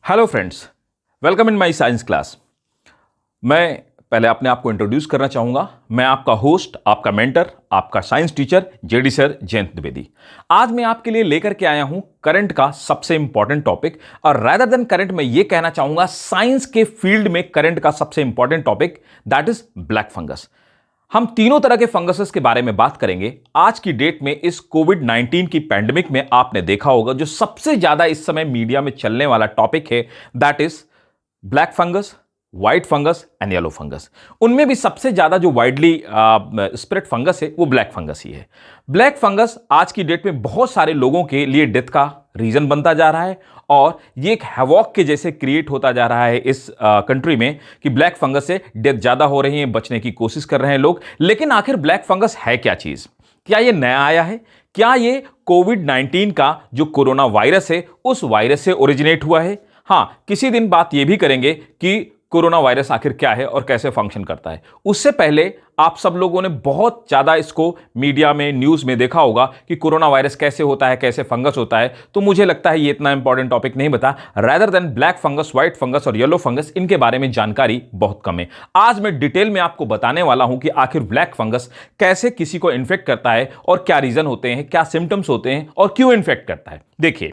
Hello friends, welcome in my science class. मैं पहले अपने आप को इंट्रोड्यूस करना चाहूंगा। मैं आपका होस्ट, आपका मेंटर, आपका science teacher JD sir Jayant Dwivedi. आज मैं आपके लिए लेकर के आया हूं करंट का सबसे इंपॉर्टेंट टॉपिक, और रादर देन करंट मैं ये कहना चाहूंगा साइंस के फील्ड में करंट का सबसे important topic, that is black fungus. हम तीनों तरह के फंगसेस के बारे में बात करेंगे। आज की डेट में इस कोविड-19 की पैंडेमिक में आपने देखा होगा जो सबसे ज्यादा इस समय मीडिया में चलने वाला टॉपिक है, that is black fungus, white fungus and yellow fungus. उनमें भी सबसे ज्यादा जो वाइडली स्प्रेड फंगस है वो ब्लैक फंगस ही है। ब्लैक फंगस आज की डेट में बहुत सारे लोगों के लिए डेथ का रीजन बनता जा रहा है, और ये एक हैवॉक के जैसे क्रिएट होता जा रहा है इस कंट्री में कि ब्लैक फंगस से डेथ ज्यादा हो रही है, बचने की कोशिश कर रहे हैं लोग। लेकिन आखिर ब्लैक फंगस है क्या चीज? क्या ये नया आया है? क्या ये कोविड-19 का जो कोरोना वायरस है उस वायरस से ओरिजिनेट हुआ है? हां, किसी दिन बात ये भी करेंगे कि कोरोना वायरस आखिर क्या है और कैसे फंक्शन करता है। उससे पहले आप सब लोगों ने बहुत ज्यादा इसको मीडिया में, न्यूज में देखा होगा कि कोरोना वायरस कैसे होता है, कैसे फंगस होता है। तो मुझे लगता है ये इतना इंपॉर्टेंट टॉपिक नहीं बता, rather than black fungus, white fungus और येलो फंगस, इनके बारे में जानकारी बहुत कम है। आज मैं डिटेल में आपको बताने वाला हूं कि आखिर ब्लैक फंगस कैसे किसी को इन्फेक्ट करता है और क्या रीजन होते हैं, क्या सिम्टम्स होते हैं और क्यों इन्फेक्ट करता है। देखिए,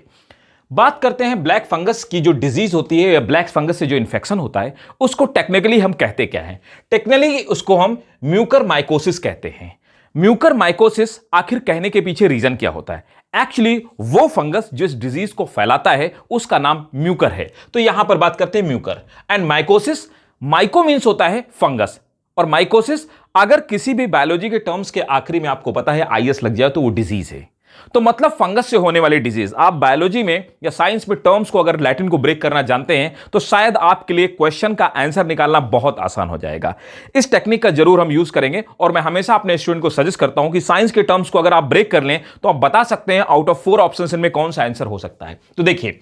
बात करते हैं ब्लैक फंगस की। जो डिजीज होती है या ब्लैक फंगस से जो इन्फेक्शन होता है उसको टेक्निकली हम कहते क्या है? टेक्निकली उसको हम म्यूकर माइकोसिस कहते हैं। म्यूकर माइकोसिस आखिर कहने के पीछे रीजन क्या होता है? एक्चुअली वो फंगस जो इस डिजीज को फैलाता है उसका नाम म्यूकर है। तो यहां पर बात करते हैं mucor and mycosis. Myco means होता है फंगस, और माइकोसिस अगर किसी भी बायोलॉजी के टर्म्स के आखिरी में आपको पता है आईएस लग जाए तो वो डिजीज है। तो मतलब फंगस से होने वाली डिजीज। आप बायोलॉजी में या साइंस में टर्म्स को अगर लैटिन को ब्रेक करना जानते हैं तो शायद आपके लिए क्वेश्चन का आंसर निकालना बहुत आसान हो जाएगा। इस टेक्निक का जरूर हम यूज करेंगे, और मैं हमेशा अपने स्टूडेंट को सजेस्ट करता हूं कि साइंस के टर्म्स को अगर आप ब्रेक कर लें तो आप बता सकते हैं आउट ऑफ 4 ऑप्शन इनमें कौन सा आंसर हो सकता है। तो देखिए,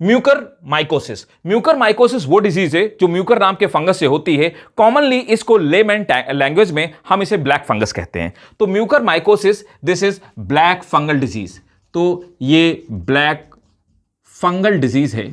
म्यूकर माइकोसिस। म्यूकर माइकोसिस वो डिजीज है जो म्यूकर नाम के फंगस से होती है। कॉमनली इसको लेमैन लैंग्वेज में हम इसे ब्लैक फंगस कहते हैं। तो Mucor mycosis, this is black fungal disease. तो ये ब्लैक फंगल डिजीज है,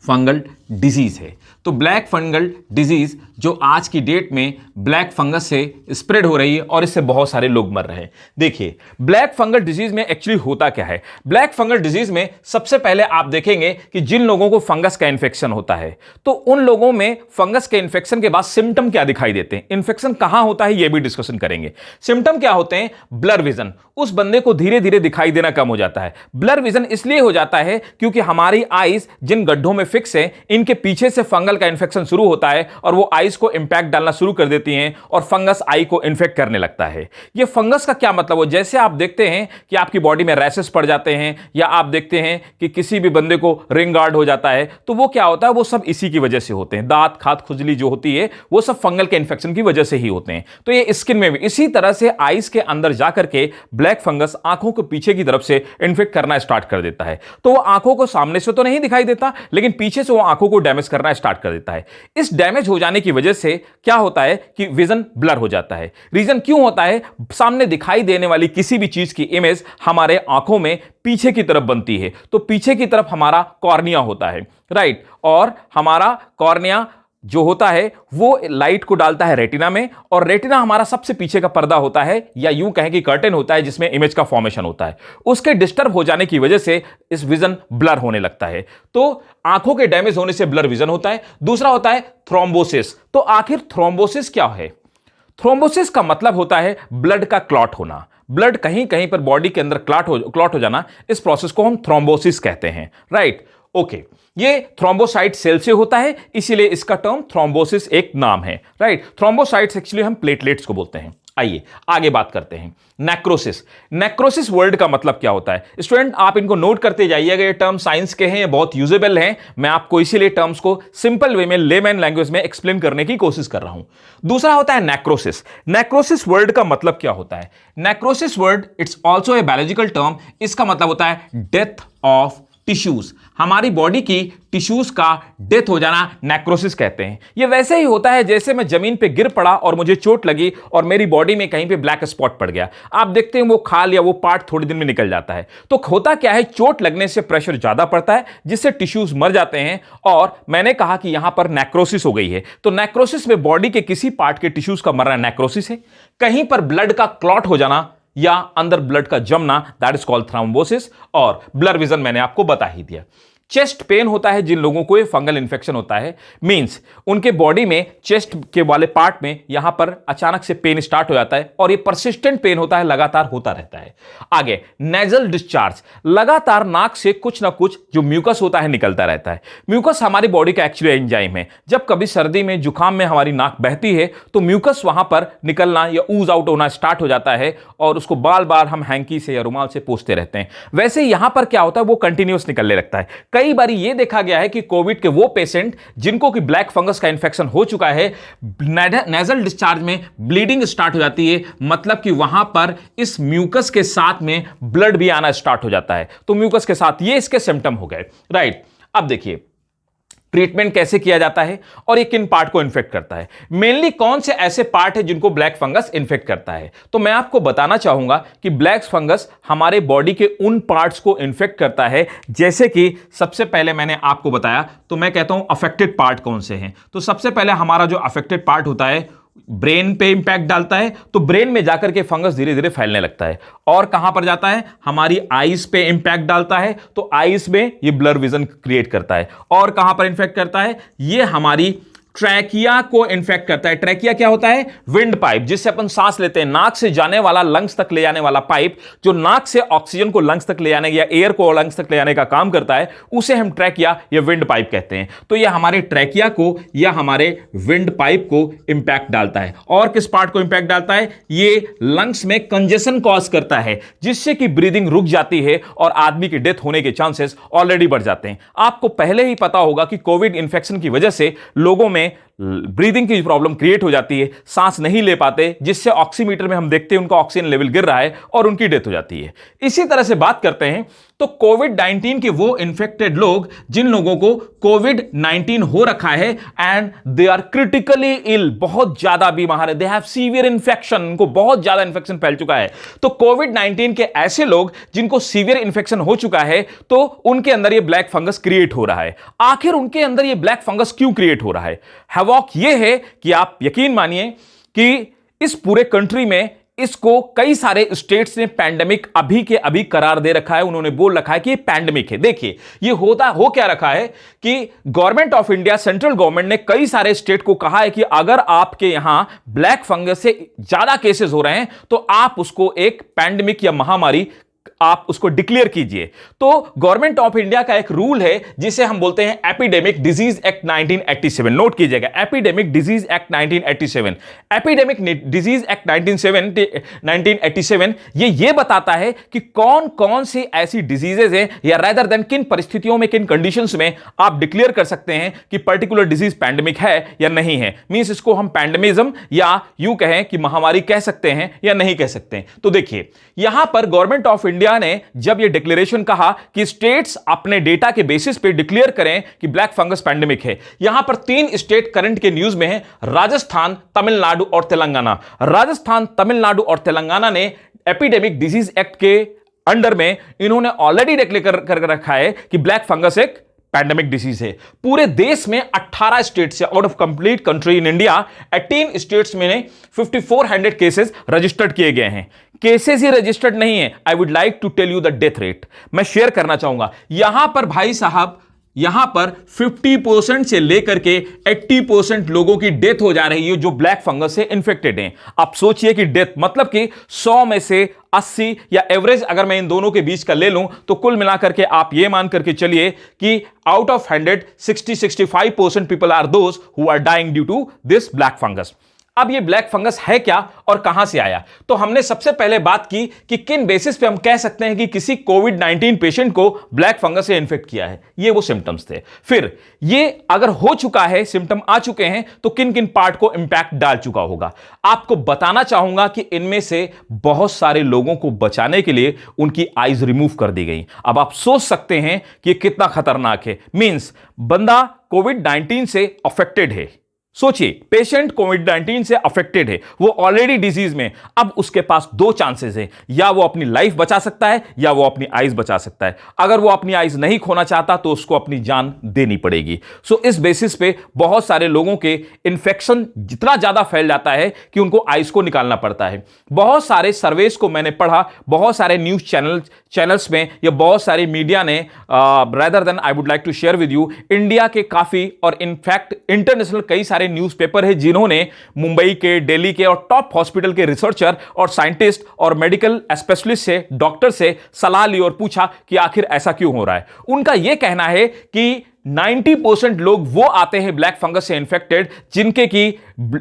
फंगल डिजीज है। तो ब्लैक फंगल डिजीज जो आज की डेट में ब्लैक फंगस से स्प्रेड हो रही है और इससे बहुत सारे लोग मर रहे हैं। देखिए, ब्लैक फंगल डिजीज में एक्चुअली होता क्या है? ब्लैक फंगल डिजीज में सबसे पहले आप देखेंगे कि जिन लोगों को फंगस का इंफेक्शन होता है तो उन लोगों में फंगस के इंफेक्शन के बाद सिम्टम क्या दिखाई देते हैं, इंफेक्शन कहां होता है, यह भी डिस्कशन करेंगे। सिम्टम क्या होते हैं? Blur vision. उस बंदे को धीरे धीरे दिखाई देना कम हो जाता है। ब्लर विजन इसलिए हो जाता है क्योंकि हमारी आईज जिन गड्ढों में फिक्स है इनके पीछे से फंगल का इंफेक्शन शुरू होता है और वो आईज को इंपैक्ट डालना शुरू कर देती हैं और फंगस आई को इन्फेक्ट करने लगता है। ये फंगस का क्या मतलब हो? जैसे आप देखते हैं कि आपकी बॉडी में रैशेस पड़ जाते हैं, या आप देखते हैं कि किसी भी बंदे को रिंग गार्ड हो जाता है, तो वो क्या होता है? वो सब इसी की वजह से होते हैं। दांत, खाद, खुजली जो होती है वो सब फंगल के इंफेक्शन की वजह से ही होते हैं। तो ये स्किन में भी इसी तरह से आईज के अंदर जाकर के ब्लैक फंगस आंखों के पीछे की तरफ से इन्फेक्ट करना स्टार्ट कर देता है। तो वो आंखों को सामने से तो नहीं दिखाई देता, लेकिन पीछे से वो आंखों को डैमेज करना स्टार्ट कर देता है। इस डैमेज हो जाने की वजह से क्या होता है कि विजन ब्लर हो जाता है। रीजन क्यों होता है? सामने दिखाई देने वाली किसी भी चीज की इमेज हमारे आंखों में पीछे की तरफ बनती है। तो पीछे की तरफ हमारा कॉर्निया होता है, राइट, और हमारा कॉर्निया जो होता है वो लाइट को डालता है रेटिना में, और रेटिना हमारा सबसे पीछे का पर्दा होता है, या यूं कहें कि कर्टेन होता है जिसमें इमेज का फॉर्मेशन होता है। उसके डिस्टर्ब हो जाने की वजह से इस विजन ब्लर होने लगता है। तो आंखों के डैमेज होने से ब्लर विजन होता है। दूसरा होता है थ्रोम्बोसिस। तो आखिर थ्रोम्बोसिस क्या है? थ्रोम्बोसिस का मतलब होता है ब्लड का क्लॉट होना। ब्लड कहीं कहीं पर बॉडी के अंदर क्लॉट हो जाना, इस प्रोसेस को हम थ्रोम्बोसिस कहते हैं, राइट। ओके, ये थ्रोम्बोसाइट सेल से होता है, इसीलिए इसका टर्म थ्रोम्बोसिस एक नाम है, राइट। थ्रोम्बोसाइट्स एक्चुअली हम प्लेटलेट्स को बोलते हैं। आइए आगे बात करते हैं। नेक्रोसिस। नेक्रोसिस वर्ड का मतलब क्या होता है? स्टूडेंट आप इनको नोट करते जाइएगा, ये टर्म साइंस के हैं, ये बहुत यूजेबल हैं। मैं आपको इसीलिए टर्म्स को सिंपल वे में, लेमैन लैंग्वेज में एक्सप्लेन करने की कोशिश कर रहा हूं। दूसरा होता है नेक्रोसिस। नेक्रोसिस वर्ड का मतलब क्या होता है? Necrosis word it's also a biological term. इसका मतलब होता है डेथ ऑफ टिश्यूज, हमारी बॉडी की टिश्यूज का डेथ हो जाना नेक्रोसिस कहते हैं। यह वैसे ही होता है जैसे मैं जमीन पे गिर पड़ा और मुझे चोट लगी और मेरी बॉडी में कहीं पे ब्लैक स्पॉट पड़ गया। आप देखते हैं वो खाल या वो पार्ट थोड़े दिन में निकल जाता है। तो होता क्या है, चोट लगने से प्रेशर ज्यादा पड़ता है जिससे टिश्यूज मर जाते हैं। और मैंने कहा कि यहां पर नेक्रोसिस हो गई है। तो नेक्रोसिस में बॉडी के किसी पार्ट के टिश्यूज का मरना नेक्रोसिस है। कहीं पर ब्लड का क्लॉट हो जाना या अंदर ब्लड का जमना, दैट इज कॉल्ड थ्रोम्बोसिस। और ब्लर विजन मैंने आपको बता ही दिया। चेस्ट पेन होता है जिन लोगों को ये फंगल इंफेक्शन होता है, मींस उनके बॉडी में चेस्ट के वाले पार्ट में यहां पर अचानक से पेन स्टार्ट हो जाता है और ये परसिस्टेंट पेन होता है, लगातार होता रहता है। आगे नेजल डिस्चार्ज, लगातार नाक से कुछ ना कुछ जो म्यूकस होता है निकलता रहता है। म्यूकस हमारी बॉडी का एक्चुअली एंजाइम है। जब कभी सर्दी में जुकाम में हमारी नाक बहती है तो म्यूकस वहां पर निकलना या ऊज आउट होना स्टार्ट हो जाता है और उसको बार बार हम हैंकी से या रुमाल से पोंछते रहते हैं। वैसे यहां पर क्या होता है, वो कंटिन्यूअस निकलने लगता है। कई बार ये देखा गया है कि कोविड के वो पेशेंट जिनको कि ब्लैक फंगस का इंफेक्शन हो चुका है, नेजल डिस्चार्ज में ब्लीडिंग स्टार्ट हो जाती है, मतलब कि वहां पर इस म्यूकस के साथ में ब्लड भी आना स्टार्ट हो जाता है। तो म्यूकस के साथ ये इसके सिम्टम हो गए, राइट। अब देखिए ट्रीटमेंट कैसे किया जाता है और ये किन पार्ट को इन्फेक्ट करता है। मेनली कौन से ऐसे पार्ट है जिनको ब्लैक फंगस इन्फेक्ट करता है, तो मैं आपको बताना चाहूंगा कि ब्लैक फंगस हमारे बॉडी के उन पार्ट्स को इन्फेक्ट करता है, जैसे कि सबसे पहले मैंने आपको बताया, तो मैं कहता हूं अफेक्टेड पार्ट कौन से हैं। तो सबसे पहले हमारा जो अफेक्टेड पार्ट होता है ब्रेन पे इंपैक्ट डालता है, तो ब्रेन में जाकर के फंगस धीरे धीरे फैलने लगता है। और कहां पर जाता है, हमारी आईज पे इंपैक्ट डालता है, तो आईज में ये ब्लर विजन क्रिएट करता है। और कहां पर इंफेक्ट करता है, ये हमारी ट्रैकिया को इन्फेक्ट करता है। ट्रैकिया क्या होता है, विंड पाइप, जिससे अपन सांस लेते हैं। नाक से जाने वाला लंग्स तक ले जाने वाला पाइप, जो नाक से ऑक्सीजन को लंग्स तक ले जाने या एयर को लंग्स तक ले जाने का काम करता है, उसे हम ट्रैकिया या विंड पाइप कहते हैं। तो यह हमारे ट्रैकिया को या हमारे विंड पाइप को इंपैक्ट डालता है। और किस पार्ट को इंपैक्ट डालता है, ये लंग्स में कंजेशन कॉज करता है, जिससे कि ब्रीदिंग रुक जाती है और आदमी की डेथ होने के चांसेस ऑलरेडी बढ़ जाते हैं। आपको पहले ही पता होगा कि कोविड इंफेक्शन की वजह से लोगों में ब्रीदिंग की प्रॉब्लम क्रिएट हो जाती है, सांस नहीं ले पाते, जिससे ऑक्सीमीटर में हम देखते हैं उनका ऑक्सीजन लेवल गिर रहा है और उनकी डेथ हो जाती है। इसी तरह से बात करते हैं तो कोविड-19 के वो इन्फेक्टेड लोग जिन लोगों को कोविड-19 हो रखा है and they are critically ill, बहुत ज्यादा बीमार है, दे हैव सीवियर इन्फेक्शन, उनको बहुत ज्यादा इन्फेक्शन फैल चुका है। तो कोविड-19 के ऐसे लोग जिनको सीवियर इन्फेक्शन हो चुका है, तो उनके अंदर ये ब्लैक फंगस क्रिएट हो रहा है। आखिर उनके अंदर ये ब्लैक फंगस क्यों क्रिएट हो रहा है? हैवॉक ये है कि आप यकीन मानिए कि इस पूरे कंट्री में इसको कई सारे स्टेट्स ने पैंडेमिक अभी के अभी करार दे रखा है। उन्होंने बोल रखा है कि ये पैंडेमिक है। देखिए ये हो क्या रखा है कि government of India, central government ने कई सारे स्टेट को कहा है कि अगर आपके यहां ब्लैक फंगस से ज्यादा केसेस हो रहे हैं तो आप उसको एक पैंडेमिक या महामारी आप उसको डिक्लेयर कीजिए। तो गवर्नमेंट ऑफ इंडिया का एक रूल है जिसे हम बोलते हैं एपिडेमिक डिजीज एक्ट 1987। नोट कीजिएगा, epidemic disease act 1987। Epidemic disease act 1987 ये बताता है कि कौन कौन सी ऐसी डिजीजेज हैं, या रेदर देन किन परिस्थितियों में, किन कंडीशंस में आप डिक्लेयर कर सकते हैं कि पर्टिकुलर डिजीज पैंडेमिक है या नहीं है। मींस इसको हम पैंडेमिज्म या यूं कहें कि महामारी कह सकते हैं या नहीं कह सकते हैं। तो देखिए यहां पर गवर्नमेंट ऑफ इंडिया ने जब यह डिक्लेरेशन कहा कि स्टेट्स अपने डेटा के बेसिस पे डिक्लेयर करें कि ब्लैक फंगस पैंडेमिक है, यहां पर 3 स्टेट करंट के न्यूज में है, राजस्थान, तमिलनाडु और तेलंगाना। राजस्थान, तमिलनाडु और तेलंगाना ने एपिडेमिक डिजीज एक्ट के अंडर में इन्होंने ऑलरेडी डिक्लेयर कर रखा है कि ब्लैक फंगस एक पैंडेमिक डिसीज है। पूरे देश में 18 स्टेट से, out of complete country in India 18 states में 5400 केसेस रजिस्टर्ड किए गए हैं। केसेस ही रजिस्टर्ड नहीं है, I would like to tell you the death rate. मैं शेयर करना चाहूंगा यहां पर भाई साहब, यहां पर 50% से लेकर के 80% लोगों की डेथ हो जा रही है जो ब्लैक फंगस से इन्फेक्टेड हैं। आप सोचिए कि डेथ मतलब कि 100 में से 80 या एवरेज अगर मैं इन दोनों के बीच का ले लूं तो कुल मिलाकर के आप ये मान करके चलिए कि out of 100 60-65% people are those who are dying due to this black fungus. अब ये ब्लैक फंगस है क्या और कहां से आया? तो हमने सबसे पहले बात की कि किन बेसिस पे हम कह सकते हैं कि किसी कोविड-19 पेशेंट को ब्लैक फंगस से इन्फेक्ट किया है। ये वो सिम्टम्स थे। फिर ये अगर हो चुका है, सिम्टम आ चुके हैं, तो किन किन पार्ट को इंपैक्ट डाल चुका होगा। आपको बताना चाहूंगा कि इनमें से बहुत सारे लोगों को बचाने के लिए उनकी आईज रिमूव कर दी गई। अब आप सोच सकते हैं कि ये कितना खतरनाक है। मींस बंदा कोविड-19 से अफेक्टेड है। सोचिए, पेशेंट कोविड-19 से अफेक्टेड है, वो ऑलरेडी डिजीज में। अब उसके पास दो चांसेस हैं, या वो अपनी लाइफ बचा सकता है या वो अपनी आइज बचा सकता है। अगर वो अपनी आइज नहीं खोना चाहता तो उसको अपनी जान देनी पड़ेगी। सो इस बेसिस पे बहुत सारे लोगों के इंफेक्शन जितना ज्यादा फैल जाता है कि उनको आइज को निकालना पड़ता है। बहुत सारे सर्वेस को मैंने पढ़ा, बहुत सारे न्यूज चैनल्स में या बहुत सारी मीडिया ने, rather than I would like to share with you, India के काफी और इनफैक्ट इंटरनेशनल कई सारे न्यूज़पेपर है जिन्होंने मुंबई के, दिल्ली के और टॉप हॉस्पिटल के रिसर्चर और साइंटिस्ट और मेडिकल स्पेशलिस्ट से, डॉक्टर से सलाह ली और पूछा कि आखिर ऐसा क्यों हो रहा है। उनका यह कहना है कि 90% लोग वो आते हैं ब्लैक फंगस से इन्फेक्टेड जिनके की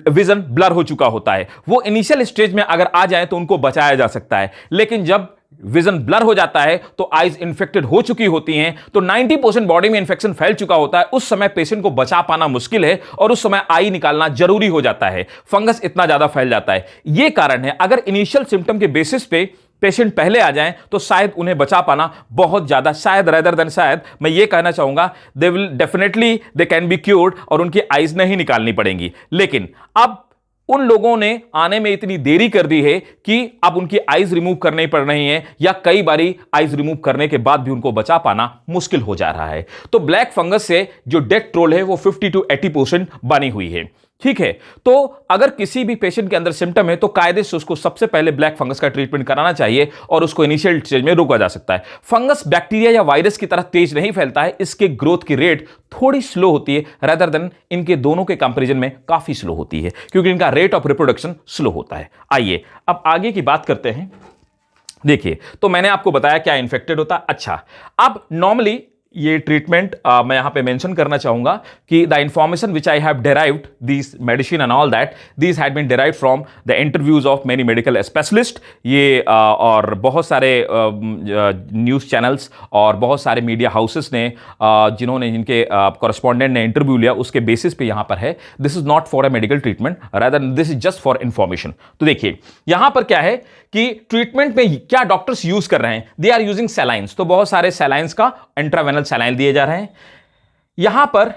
विजन ब्लर हो चुका होता है। वो इनिशियल स्टेज में अगर आ जाए तो उनको बचाया जा सकता है, लेकिन जब विजन ब्लर हो जाता है तो आइज इंफेक्टेड हो चुकी होती हैं, तो 90% बॉडी में इंफेक्शन फैल चुका होता है। उस समय पेशेंट को बचा पाना मुश्किल है और उस समय आई निकालना जरूरी हो जाता है। फंगस इतना ज्यादा फैल जाता है। यह कारण है, अगर इनिशियल सिम्टम के बेसिस पे पेशेंट पहले आ जाएं तो शायद उन्हें बचा पाना बहुत ज्यादा, शायद रेदर देन शायद, मैं ये कहना चाहूंगा they will definitely they can be cured और उनकी आइज नहीं निकालनी पड़ेंगी। लेकिन अब उन लोगों ने आने में इतनी देरी कर दी है कि अब उनकी आइज रिमूव करनी पड़ रही है, या कई बारी आइज रिमूव करने के बाद भी उनको बचा पाना मुश्किल हो जा रहा है। तो ब्लैक फंगस से जो डेथ टोल है वो 50 to 80% बनी हुई है। ठीक है, तो अगर किसी भी पेशेंट के अंदर सिम्टम है तो कायदे से उसको सबसे पहले ब्लैक फंगस का ट्रीटमेंट कराना चाहिए और उसको इनिशियल स्टेज में रोका जा सकता है। फंगस बैक्टीरिया या वायरस की तरह तेज नहीं फैलता है, इसके ग्रोथ की रेट थोड़ी स्लो होती है, रादर देन इनके दोनों के कंपैरिजन में काफी स्लो होती है, क्योंकि इनका रेट ऑफ रिप्रोडक्शन स्लो होता है। आइए अब आगे की बात करते हैं। देखिए, तो मैंने आपको बताया क्या इन्फेक्टेड होता है। अच्छा, अब नॉर्मली ये ट्रीटमेंट मैं यहां पे मेंशन करना चाहूंगा कि the information which I have derived this medicine and all that, this had been derived from the interviews of many medical specialist. ये और बहुत सारे न्यूज़ चैनल्स और बहुत सारे मीडिया हाउसेस ने जिन्होंने, जिनके कॉरेस्पॉन्डेंट ने इंटरव्यू लिया, उसके बेसिस पे यहां पर है। This is not for a medical treatment, rather this is just for information. तो देखिए यहां पर क्या है कि ट्रीटमेंट में क्या डॉक्टर्स यूज कर रहे हैं, दे आर यूजिंग सैलाइंस। तो बहुत सारे सैलाइंस का इंट्रावेनल सैलाइन दिए जा रहे हैं। यहां पर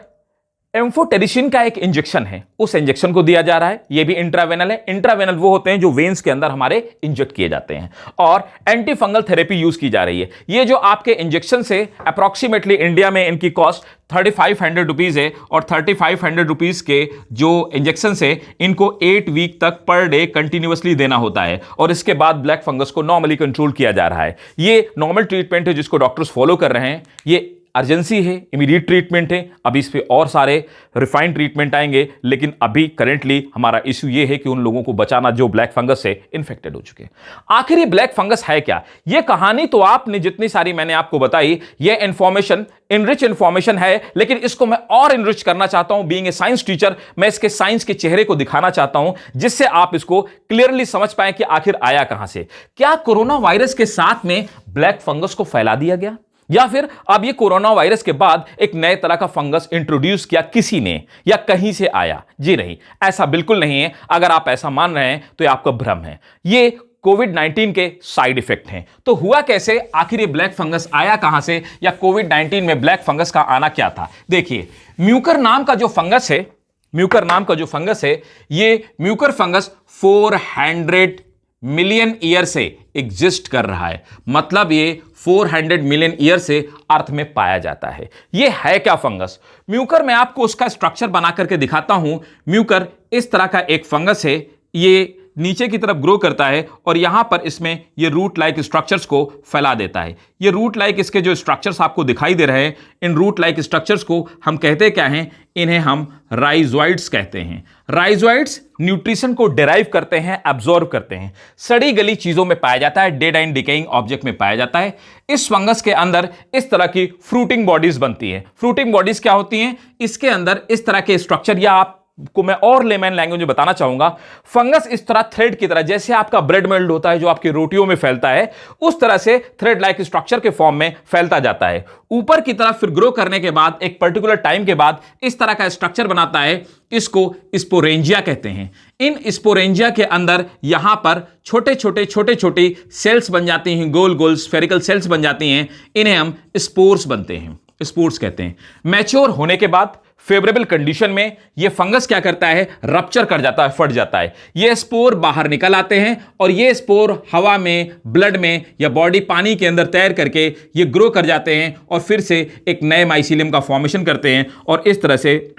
एम्फोटेरिसिन का एक इंजेक्शन है, उस इंजेक्शन को दिया जा रहा है, यह भी इंट्रावेनल है। इंट्रावेनल वो होते हैं जो वेन्स के अंदर हमारे इंजेक्ट किए जाते हैं, और एंटी फंगल थेरेपी यूज की जा रही है। ये जो आपके इंजेक्शन से अप्रॉक्सीमेटली इंडिया में इनकी कॉस्ट 3500 रुपीज है, और 3500 रुपीज के जो इंजेक्शन है इनको 8 वीक तक पर डे कंटिन्यूअसली देना होता है, और इसके बाद ब्लैक फंगस को नॉर्मली कंट्रोल किया जा रहा है। ये नॉर्मल ट्रीटमेंट है जिसको डॉक्टर्स फॉलो कर रहे हैं। ये अर्जेंसी है, इमीडिएट ट्रीटमेंट है। अभी इस पे और सारे रिफाइंड ट्रीटमेंट आएंगे, लेकिन अभी करेंटली हमारा इश्यू ये है कि उन लोगों को बचाना जो ब्लैक फंगस से इन्फेक्टेड हो चुके हैं। आखिर ये ब्लैक फंगस है क्या? ये कहानी तो आपने जितनी सारी मैंने आपको बताई, ये इंफॉर्मेशन इनरिच इंफॉर्मेशन है, लेकिन इसको मैं और इनरिच करना चाहता हूं। बीइंग ए साइंस टीचर, मैं इसके साइंस के चेहरे को दिखाना चाहता हूं, जिससे आप इसको क्लियरली समझ पाए कि आखिर आया कहां से। क्या कोरोना वायरस के साथ में ब्लैक फंगस को फैला दिया गया, या फिर अब ये कोरोना वायरस के बाद एक नए तरह का फंगस इंट्रोड्यूस किया किसी ने, या कहीं से आया? जी नहीं, ऐसा बिल्कुल नहीं है। अगर आप ऐसा मान रहे हैं तो ये आपका भ्रम है। ये कोविड-19 के साइड इफेक्ट हैं। तो हुआ कैसे, आखिर ये ब्लैक फंगस आया कहां से, या कोविड-19 में ब्लैक फंगस का आना क्या था? देखिए, म्यूकर नाम का जो फंगस है, म्यूकर नाम का जो फंगस है, ये म्यूकर फंगस 400 मिलियन ईयर से एग्जिस्ट कर रहा है। मतलब ये 400 मिलियन ईयर से अर्थ में पाया जाता है। ये है क्या फंगस? म्यूकर, मैं आपको उसका स्ट्रक्चर बना करके दिखाता हूं। म्यूकर इस तरह का एक फंगस है, ये नीचे की तरफ ग्रो करता है, और यहां पर इसमें ये रूट लाइक स्ट्रक्चर्स को फैला देता है। ये रूट लाइक इसके जो स्ट्रक्चर्स आपको दिखाई दे रहे हैं, इन रूट लाइक स्ट्रक्चर्स को हम कहते क्या हैं? इन्हें हम राइजोइड्स कहते हैं। राइजोइड्स न्यूट्रिशन को डिराइव करते हैं, एब्जॉर्ब करते हैं। सड़ी गली चीजों में पाया जाता है, डेड एंड डिकेइंग ऑब्जेक्ट में पाया जाता है। इस फंगस के अंदर इस तरह की फ्रूटिंग बॉडीज बनती है। फ्रूटिंग बॉडीज क्या होती हैं? इसके अंदर इस तरह के स्ट्रक्चर, या आप आपको मैं और लेमैन लैंग्वेज में बताना चाहूंगा, फंगस इस तरह थ्रेड की तरह, जैसे आपका ब्रेड मोल्ड होता है जो आपकी रोटियों में फैलता है, उस तरह से थ्रेड लाइक स्ट्रक्चर के फॉर्म में फैलता जाता है ऊपर की तरफ। फिर ग्रो करने के बाद एक पर्टिकुलर टाइम के बाद इस तरह का स्ट्रक्चर बनाता है, इसको स्पोरेंजिया कहते हैं। इन स्पोरेंजिया के अंदर यहां पर छोटे छोटे सेल्स बन जाती हैं, गोल गोल स्फेरिकल सेल्स बन जाती हैं, इन्हें हम स्पोर्स बनते हैं, स्पोर्स कहते हैं। मैच्योर होने के बाद फेवरेबल कंडीशन में यह फंगस क्या करता है, रप्चर कर जाता है, फट जाता है। ये स्पोर बाहर निकल आते हैं और ये स्पोर हवा में, ब्लड में या बॉडी पानी के अंदर तैर करके ये ग्रो कर जाते हैं और फिर से एक नए माइसीलियम का फॉर्मेशन करते हैं और इस तरह से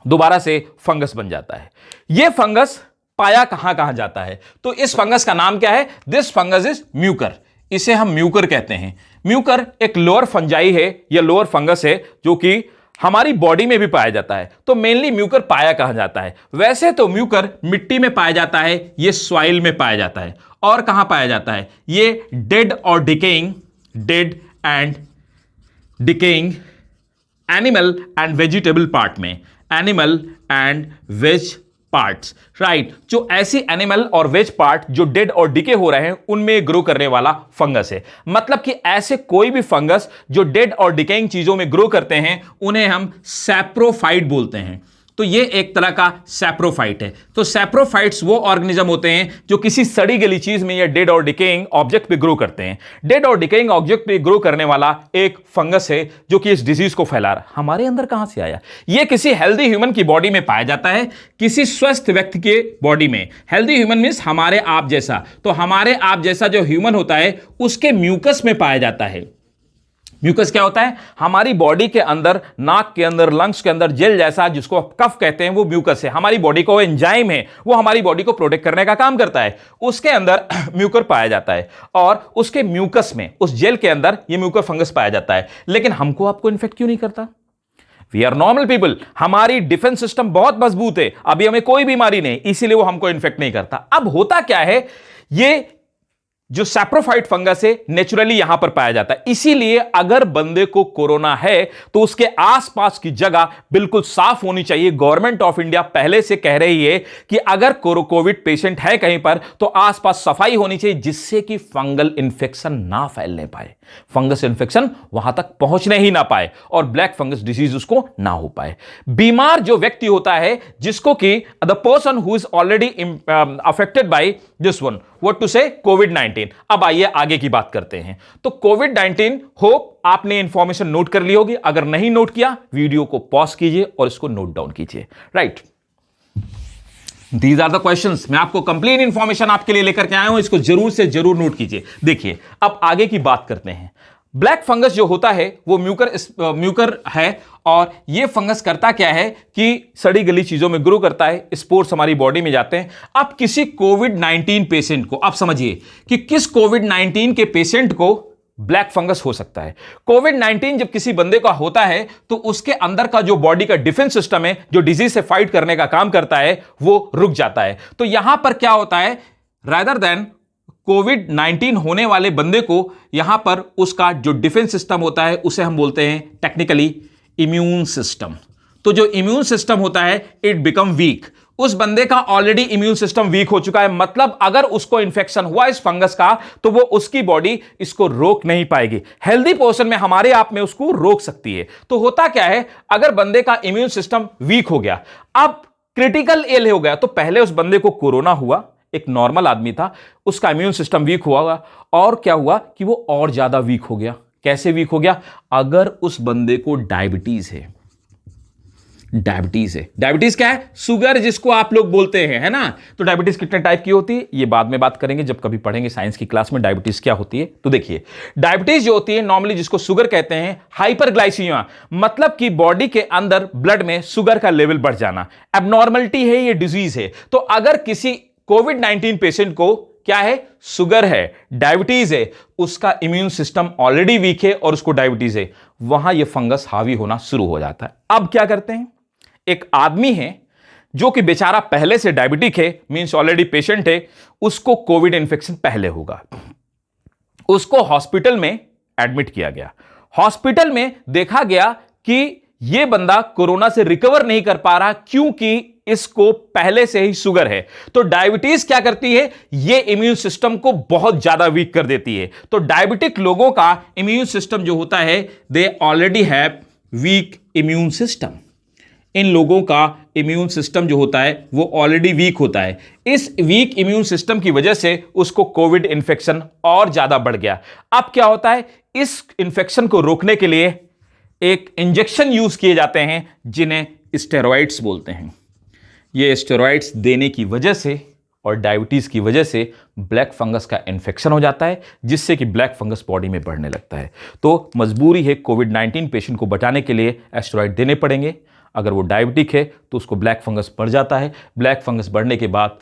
दोबारा से फंगस बन जाता है। यह फंगस पाया कहां कहां जाता है, तो इस फंगस का नाम क्या है, दिस फंगस इज म्यूकर। इसे हम म्यूकर कहते हैं। म्यूकर एक लोअर फंजाई है या लोअर फंगस है जो कि हमारी बॉडी में भी पाया जाता है। तो मेनली म्यूकर पाया कहां जाता है, वैसे तो म्यूकर मिट्टी में पाया जाता है, ये सॉइल में पाया जाता है। और कहां पाया जाता है, ये डेड और decaying, dead and decaying animal and vegetable part में, animal and veg parts, right. जो ऐसी एनिमल और वेज पार्ट जो डेड और डिके हो रहे हैं उनमें ग्रो करने वाला फंगस है। मतलब कि ऐसे कोई भी फंगस जो डेड और डिकेइंग चीजों में ग्रो करते हैं उन्हें हम सैप्रोफाइट बोलते हैं। तो ये एक तरह का सैप्रोफाइट है। तो सैप्रोफाइट्स वो ऑर्गेनिज्म होते हैं जो किसी सड़ी गली चीज में या डेड और डिकेइंग ऑब्जेक्ट पे ग्रो करते हैं। डेड और डिकेइंग ऑब्जेक्ट पे ग्रो करने वाला एक फंगस है जो कि इस डिजीज को फैला रहा है। हमारे अंदर कहां से आया, ये किसी हेल्दी ह्यूमन की बॉडी में पाया जाता है, किसी स्वस्थ व्यक्ति के बॉडी में। हेल्दी ह्यूमन मींस हमारे आप जैसा, तो हमारे आप जैसा जो ह्यूमन होता है उसके म्यूकस में पाया जाता है। म्यूकस क्या होता है, हमारी बॉडी के अंदर, नाक के अंदर, लंग्स के अंदर जेल जैसा जिसको आप कफ कहते हैं, वो म्यूकस है। हमारी बॉडी को एंजाइम है, वो हमारी बॉडी को प्रोटेक्ट करने का काम करता है। उसके अंदर म्यूकर पाया जाता है और उसके म्यूकस में, उस जेल के अंदर ये म्यूकर फंगस पाया जाता है। लेकिन हमको आपको इन्फेक्ट क्यों नहीं करता? वी आर नॉर्मल पीपल, हमारी डिफेंस सिस्टम बहुत मजबूत है, अभी हमें कोई बीमारी नहीं, इसीलिए वो हमको इन्फेक्ट नहीं करता। अब होता क्या है, ये जो सैप्रोफाइट फंगस है नेचुरली यहां पर पाया जाता है। इसीलिए अगर बंदे को कोरोना है तो उसके आसपास की जगह बिल्कुल साफ होनी चाहिए। गवर्नमेंट ऑफ इंडिया पहले से कह रही है कि अगर कोविड पेशेंट है कहीं पर तो आसपास सफाई होनी चाहिए, जिससे कि फंगल इन्फेक्शन ना फैलने पाए, फंगस इन्फेक्शन वहां तक पहुंचने ही ना पाए और ब्लैक फंगस डिजीज उसको ना हो पाए। बीमार जो व्यक्ति होता है, जिसको कि the person who is already affected by this one, what to say, कोविड-19। अब आइए आगे की बात करते हैं। तो कोविड-19, होप आपने इंफॉर्मेशन नोट कर ली होगी। अगर नहीं नोट किया, वीडियो को पॉज कीजिए और इसको नोट डाउन कीजिए, right. These are the questions, मैं आपको कंप्लीट इंफॉर्मेशन आपके लिए लेकर के आया हूं, इसको जरूर से जरूर नोट कीजिए। देखिए अब आगे की बात करते हैं। ब्लैक फंगस जो होता है वो म्यूकर है और ये फंगस करता क्या है कि सड़ी गली चीजों में ग्रो करता है, स्पोर्स हमारी बॉडी में जाते हैं। अब किसी कोविड-19 पेशेंट को, आप समझिए कि किस कोविड-19 के पेशेंट को ब्लैक फंगस हो सकता है। कोविड-19 जब किसी बंदे का होता है तो उसके अंदर का जो बॉडी का डिफेंस सिस्टम है, जो डिजीज से फाइट करने का काम करता है, वो रुक जाता है। तो यहां पर क्या होता है, रादर देन कोविड-19 होने वाले बंदे को यहां पर उसका जो डिफेंस सिस्टम होता है उसे हम बोलते हैं टेक्निकली इम्यून सिस्टम। तो जो इम्यून सिस्टम होता है इट बिकम वीक। उस बंदे का ऑलरेडी इम्यून सिस्टम वीक हो चुका है, मतलब अगर उसको इंफेक्शन हुआ इस फंगस का तो वो उसकी बॉडी इसको रोक नहीं पाएगी। हेल्दी पोर्शन में हमारे आप में उसको रोक सकती है। तो होता क्या है, अगर बंदे का इम्यून सिस्टम वीक हो गया, अब क्रिटिकल इल हो गया, तो पहले उस बंदे को कोरोना हुआ, एक नॉर्मल आदमी था, उसका इम्यून सिस्टम वीक हुआ और क्या हुआ कि वो और ज्यादा वीक हो गया। कैसे वीक हो गया, अगर उस बंदे को डायबिटीज है, डायबिटीज क्या है, शुगर जिसको आप लोग बोलते हैं, है ना। तो डायबिटीज कितने टाइप की होती है ये बाद में बात करेंगे, जब कभी पढ़ेंगे साइंस की क्लास में डायबिटीज क्या होती है। तो देखिए डायबिटीज जो होती है नॉर्मली जिसको शुगर कहते हैं, हाइपरग्लाइसीमिया, मतलब कि बॉडी के अंदर ब्लड में शुगर का लेवल बढ़ जाना, एबनॉर्मलिटी है, ये डिजीज है। तो अगर किसी कोविड-19 पेशेंट को क्या है, शुगर है, डायबिटीज है, उसका इम्यून सिस्टम ऑलरेडी वीक है और उसको डायबिटीज है, वहां यह फंगस हावी होना शुरू हो जाता है। अब क्या करते हैं, एक आदमी है जो कि बेचारा पहले से डायबिटिक है, मींस ऑलरेडी पेशेंट है, उसको कोविड इन्फेक्शन पहले होगा, उसको हॉस्पिटल में एडमिट किया गया। हॉस्पिटल में देखा गया कि ये बंदा कोरोना से रिकवर नहीं कर पा रहा क्योंकि इसको पहले से ही शुगर है। तो डायबिटीज क्या करती है, ये इम्यून सिस्टम को बहुत ज्यादा वीक कर देती है। तो डायबिटिक लोगों का इम्यून सिस्टम जो होता है, they already have weak immune system. इन लोगों का इम्यून सिस्टम जो होता है वो ऑलरेडी वीक होता है। इस वीक इम्यून सिस्टम की वजह से उसको कोविड इन्फेक्शन और ज्यादा बढ़ गया। अब क्या होता है, इस इन्फेक्शन को रोकने के लिए एक इंजेक्शन यूज किए जाते हैं जिन्हें स्टेरॉइड्स बोलते हैं। ये स्टेरॉइड्स देने की वजह से और डायबिटीज की वजह से ब्लैक फंगस का इन्फेक्शन हो जाता है, जिससे कि ब्लैक फंगस बॉडी में बढ़ने लगता है। तो मजबूरी है, कोविड-19 पेशेंट को बचाने के लिए स्टेरॉइड देने पड़ेंगे। अगर वो डायबिटिक है तो उसको ब्लैक फंगस बढ़ जाता है। ब्लैक फंगस बढ़ने के बाद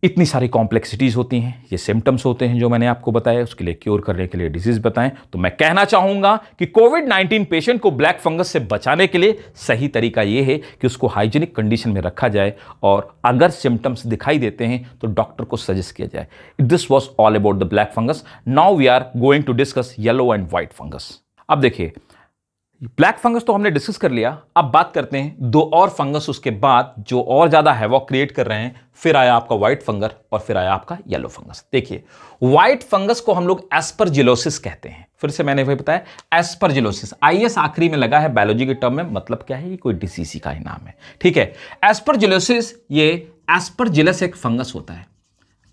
इतनी सारी कॉम्प्लेक्सिटीज होती हैं, ये सिम्टम्स होते हैं जो मैंने आपको बताया। उसके लिए क्योर करने के लिए डिजीज बताएं। तो मैं कहना चाहूंगा कि कोविड-19 पेशेंट को ब्लैक फंगस से बचाने के लिए सही तरीका यह है कि उसको हाइजीनिक कंडीशन में रखा जाए और अगर सिम्टम्स दिखाई देते हैं तो डॉक्टर को सजेस्ट किया जाए। This was all about the black fungus. Now we are going to discuss yellow and white fungus. अब देखिए, ब्लैक फंगस तो हमने डिस्कस कर लिया। अब बात करते हैं दो और फंगस उसके बाद जो और ज्यादा हैवॉक क्रिएट कर रहे हैं। फिर आया आपका व्हाइट फंगर और फिर आया आपका येलो फंगस। देखिए, व्हाइट फंगस को हम लोग एस्परजिलोसिस कहते हैं। फिर से मैंने वही बताया, एस्परजिलोसिस, आईएस आखिरी में लगा है बायोलॉजी के टर्म में, मतलब क्या है, ये कोई डिसीज का ही नाम है। ठीक है, एस्परजिलोसिस, ये एस्परजिलस एक फंगस होता है।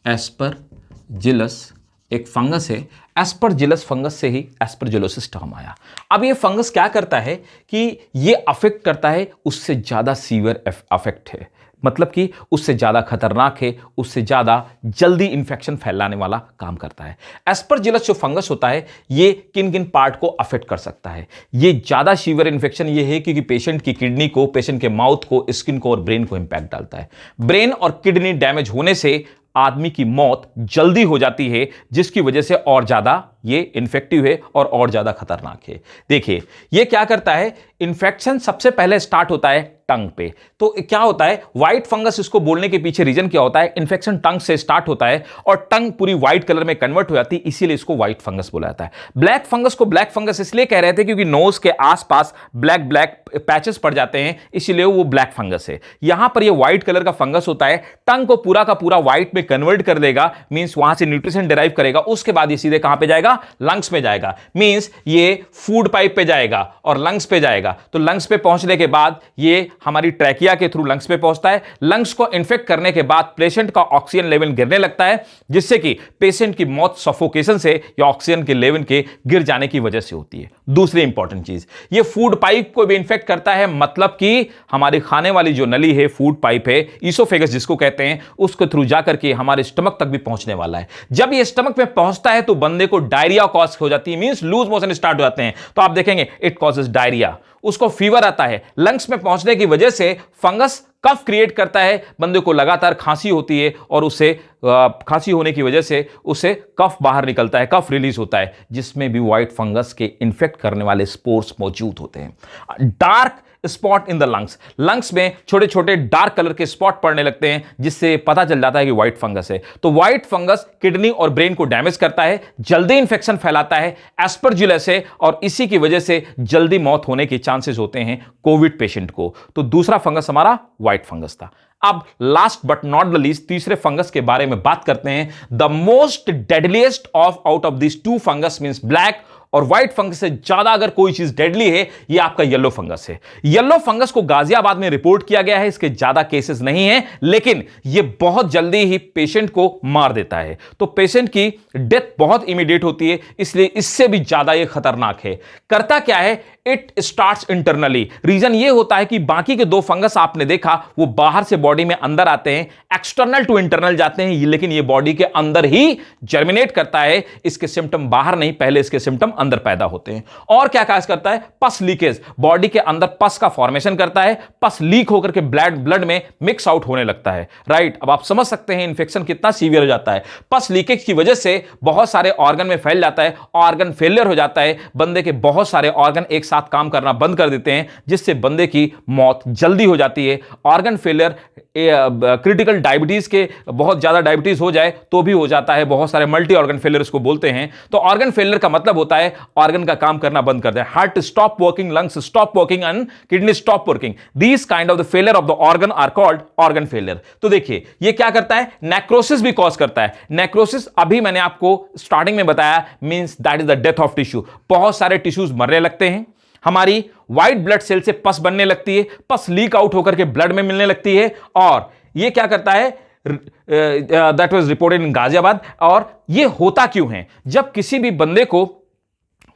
एस्परजिलस एक फंगस है। एस्परजिलस फंगस से ही एस्परजिलोसिस टर्म आया। अब ये फंगस क्या करता है कि ये अफेक्ट करता है, उससे ज्यादा सीवियर अफेक्ट है, मतलब कि उससे ज्यादा खतरनाक है, उससे ज्यादा जल्दी इंफेक्शन फैलाने वाला काम करता है। एस्परजिलस जो फंगस होता है ये किन किन पार्ट को अफेक्ट कर सकता है। ये ज्यादा सीवियर इंफेक्शन ये है क्योंकि पेशेंट की किडनी को, पेशेंट के माउथ को, स्किन को और ब्रेन को इंपैक्ट डालता है। ब्रेन और किडनी डैमेज होने से आदमी की मौत जल्दी हो जाती है, जिसकी वजह से और ज्यादा ये इन्फेक्टिव है और ज्यादा खतरनाक है। देखिए, ये क्या करता है, इन्फेक्शन सबसे पहले स्टार्ट होता है टंग पे। तो क्या होता है, व्हाइट फंगस इसको बोलने के पीछे रीजन क्या होता है, इन्फेक्शन टंग से स्टार्ट होता है और टंग पूरी व्हाइट कलर में कन्वर्ट हो जाती है, इसीलिए इसको व्हाइट फंगस बोला जाता है। ब्लैक फंगस को ब्लैक फंगस इसलिए कह रहे थे क्योंकि नोज के आसपास ब्लैक ब्लैक पैचेस पड़ जाते हैं, इसीलिए वो ब्लैक फंगस है। यहां पर ये व्हाइट कलर का फंगस होता है, टंग को पूरा का पूरा व्हाइट में कन्वर्ट कर देगा, मींस वहां से न्यूट्रिशन डिराइव करेगा। उसके बाद ये सीधे कहां पे जाएगा, लंग्स में जाएगा। मींस ये फूड पाइप पे जाएगा और लंग्स पे जाएगा। तो लंग्स पे पहुंचने के बाद ये हमारी ट्रैकिया के थ्रू लंग्स पे पहुंचता है। लंग्स को इन्फेक्ट करने के बाद पेशेंट का ऑक्सीजन लेवल गिरने लगता है, जिससे कि पेशेंट की मौत सफोकेशन से या ऑक्सीजन के लेवल के गिर जाने की वजह से होती है। दूसरी इंपॉर्टेंट चीज, ये फूड पाइप को भी इन्फेक्ट करता है, मतलब कि हमारी खाने वाली जो नली है, फूड पाइप है, ईसोफेगस जिसको कहते हैं, उसके थ्रू जाकर के हमारे स्टमक तक भी पहुंचने वाला है। जब ये स्टमक में पहुंचता है तो बंदे को डायरिया कॉज हो जाती है, मींस लूज मोशन स्टार्ट हो जाते हैं। तो आप देखेंगे इट कॉजेस डायरिया, उसको फीवर आता है। लंग्स में पहुंचने की वजह से फंगस कफ क्रिएट करता है, बंदे को लगातार खांसी होती है और उससे खांसी होने की वजह से उसे कफ बाहर निकलता है, कफ रिलीज होता है, जिसमें भी व्हाइट फंगस के इन्फेक्ट करने वाले स्पोर्स मौजूद होते हैं। Dark spot in the lungs, lungs में छोटे छोटे डार्क कलर के स्पॉट पड़ने लगते हैं, जिससे पता चल जाता है कि व्हाइट फंगस है। तो व्हाइट फंगस किडनी और ब्रेन को डैमेज करता है, जल्दी इंफेक्शन फैलाता है, एस्परजिलस है, और इसी की वजह से जल्दी मौत होने के चांसेस होते हैं कोविड पेशेंट को। तो दूसरा फंगस हमारा व्हाइट फंगस था। अब last but not the least तीसरे फंगस के बारे में बात करते हैं। The most deadliest of out of this two fungus means black और व्हाइट फंगस से ज्यादा अगर कोई चीज डेडली है, ये आपका येलो फंगस है। येलो फंगस को गाजियाबाद में रिपोर्ट किया गया है, इसके ज्यादा केसेस नहीं है, लेकिन ये बहुत जल्दी ही पेशेंट को मार देता है। तो पेशेंट की डेथ बहुत इमीडिएट होती है, इसलिए इससे भी ज्यादा ये खतरनाक है। करता क्या है, इट स्टार्ट्स इंटरनली। रीजन ये होता है कि बाकी के दो फंगस आपने देखा वो बाहर से बॉडी में अंदर आते हैं, एक्सटर्नल टू इंटरनल जाते हैं, लेकिन ये बॉडी के अंदर ही जर्मिनेट करता है। इसके सिम्टम बाहर नहीं, पहले इसके सिम्टम अंदर पैदा होते हैं। और क्या काज करता है, पस लीकेज, बॉडी के अंदर पस का फॉर्मेशन करता है, पस लीक होकर के ब्लड में मिक्स आउट होने लगता है। राइट, अब आप समझ सकते हैं इंफेक्शन कितना सीवियर हो जाता है। पस लीकेज की वजह से बहुत सारे ऑर्गन में फैल जाता है, ऑर्गन फेलियर हो जाता है, बंदे के बहुत सारे ऑर्गन एक साथ काम करना बंद कर देते हैं, जिससे बंदे की मौत जल्दी हो जाती है। ऑर्गन फेलियर, क्रिटिकल डायबिटीज के बहुत ज्यादा डायबिटीज हो जाए तो भी हो जाता है, बहुत सारे मल्टी ऑर्गन फेलियर इसको बोलते हैं। तो ऑर्गन फेलियर का मतलब होता है ऑर्गन का काम करना बंद कर दे, heart stop working, lungs stop working and kidney stop working. These kind of the failure of the organ are called organ failure. तो देखिए ये क्या करता है, नेक्रोसिस भी कॉज करता है। नेक्रोसिस अभी मैंने आपको स्टार्टिंग में बताया, means that is the death of tissue. बहुत सारे टिश्यूज मरने लगते हैं, हमारी व्हाइट ब्लड सेल से पस बनने लगती है, पस लीक आउट होकर के ब्लड में मिलने लगती है, और ये क्या करता है, that was reported in Ghaziabad. और ये होता क्यों है, जब किसी भी बंदे को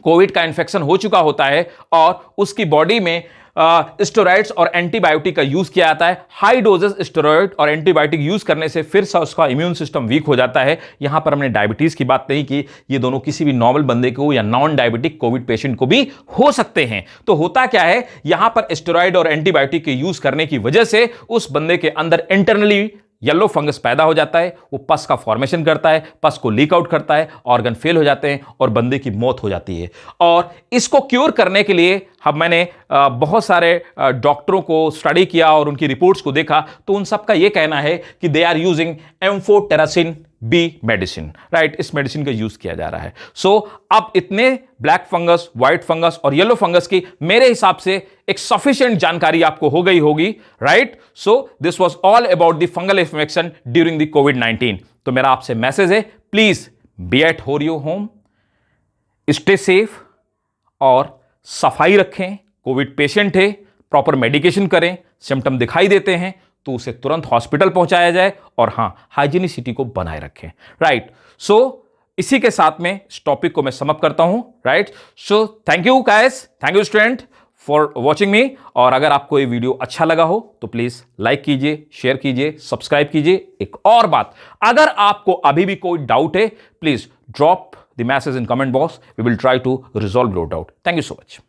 कोविड का इंफेक्शन हो चुका होता है और उसकी बॉडी में स्टेरॉइड्स और एंटीबायोटिक का यूज किया जाता है, हाई डोजेस स्टेरॉइड और एंटीबायोटिक यूज करने से फिर से उसका इम्यून सिस्टम वीक हो जाता है। यहां पर हमने डायबिटीज की बात नहीं की, ये दोनों किसी भी नॉर्मल बंदे को या नॉन डायबिटिक कोविड पेशेंट को भी हो सकते हैं। तो होता क्या है, यहां पर स्टेरॉइड और एंटीबायोटिक के यूज करने की वजह से उस बंदे के अंदर इंटरनली येलो फंगस पैदा हो जाता है, वो पस का फॉर्मेशन करता है, पस को लीक आउट करता है, ऑर्गन फेल हो जाते हैं और बंदे की मौत हो जाती है। और इसको क्योर करने के लिए मैंने बहुत सारे डॉक्टरों को स्टडी किया और उनकी रिपोर्ट्स को देखा, तो उन सबका यह कहना है कि they are using amphotericin B medicine, right. इस मेडिसिन का यूज किया जा रहा है। सो अब इतने ब्लैक फंगस, व्हाइट फंगस और येलो फंगस की मेरे हिसाब से एक सफिशिएंट जानकारी आपको हो गई होगी, right. So this was all about the fungal infection during the कोविड-19। तो मेरा आपसे मैसेज है, please be at your home, stay safe और सफाई रखें। कोविड पेशेंट है, प्रॉपर मेडिकेशन करें, सिम्टम दिखाई देते हैं तो उसे तुरंत हॉस्पिटल पहुंचाया जाए, और हां, हाइजीनिसिटी को बनाए रखें, राइट। सो इसी के साथ में इस टॉपिक को मैं समअप करता हूं, right. So thank you guys, thank you student for watching मी। और अगर आपको ये वीडियो अच्छा लगा हो तो प्लीज लाइक कीजिए, शेयर कीजिए, सब्सक्राइब कीजिए। एक और बात, अगर आपको अभी भी कोई डाउट है, please drop the message in comment box, we will try to resolve your doubt. Thank you so much.